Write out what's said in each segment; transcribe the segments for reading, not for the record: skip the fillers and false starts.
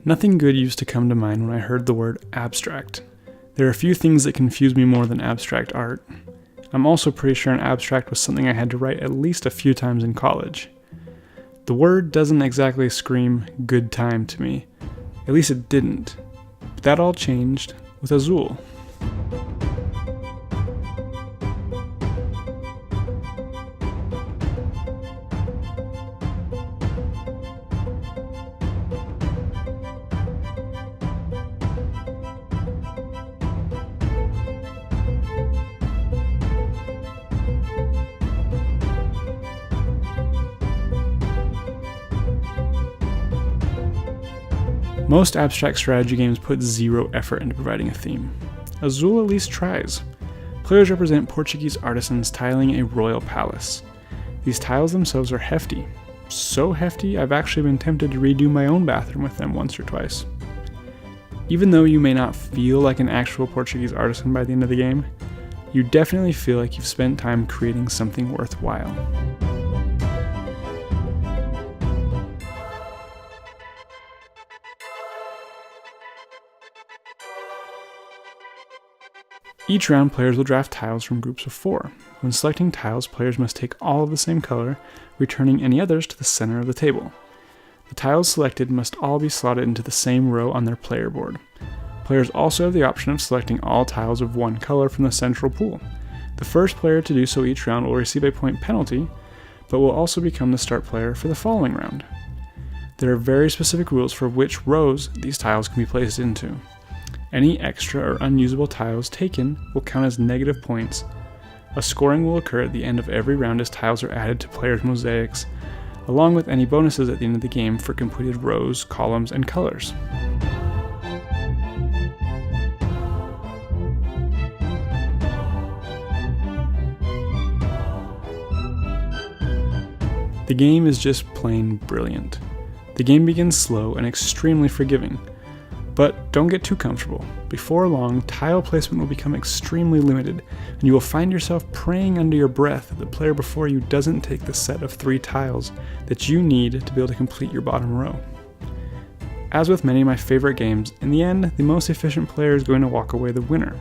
Nothing good used to come to mind when I heard the word abstract. There are a few things that confuse me more than abstract art. I'm also pretty sure an abstract was something I had to write at least a few times in college. The word doesn't exactly scream good time to me. At least it didn't. But that all changed with Azul. Most abstract strategy games put zero effort into providing a theme. Azul at least tries. Players represent Portuguese artisans tiling a royal palace. These tiles themselves are hefty. So hefty, I've actually been tempted to redo my own bathroom with them once or twice. Even though you may not feel like an actual Portuguese artisan by the end of the game, you definitely feel like you've spent time creating something worthwhile. Each round, players will draft tiles from groups of 4. When selecting tiles, players must take all of the same color, returning any others to the center of the table. The tiles selected must all be slotted into the same row on their player board. Players also have the option of selecting all tiles of one color from the central pool. The first player to do so each round will receive a point penalty, but will also become the start player for the following round. There are very specific rules for which rows these tiles can be placed into. Any extra or unusable tiles taken will count as negative points. A scoring will occur at the end of every round as tiles are added to players' mosaics, along with any bonuses at the end of the game for completed rows, columns, and colors. The game is just plain brilliant. The game begins slow and extremely forgiving. But don't get too comfortable. Before long, tile placement will become extremely limited, and you will find yourself praying under your breath that the player before you doesn't take the set of 3 tiles that you need to be able to complete your bottom row. As with many of my favorite games, in the end, the most efficient player is going to walk away the winner.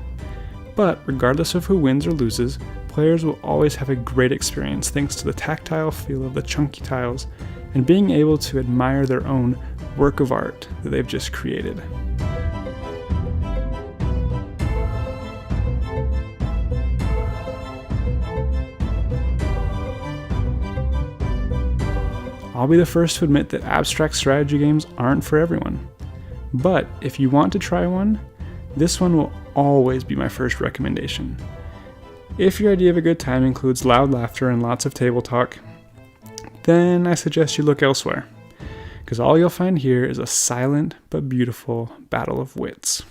But regardless of who wins or loses, players will always have a great experience thanks to the tactile feel of the chunky tiles and being able to admire their own work of art that they've just created. I'll be the first to admit that abstract strategy games aren't for everyone. But if you want to try one, this one will always be my first recommendation. If your idea of a good time includes loud laughter and lots of table talk, then I suggest you look elsewhere, because all you'll find here is a silent but beautiful battle of wits.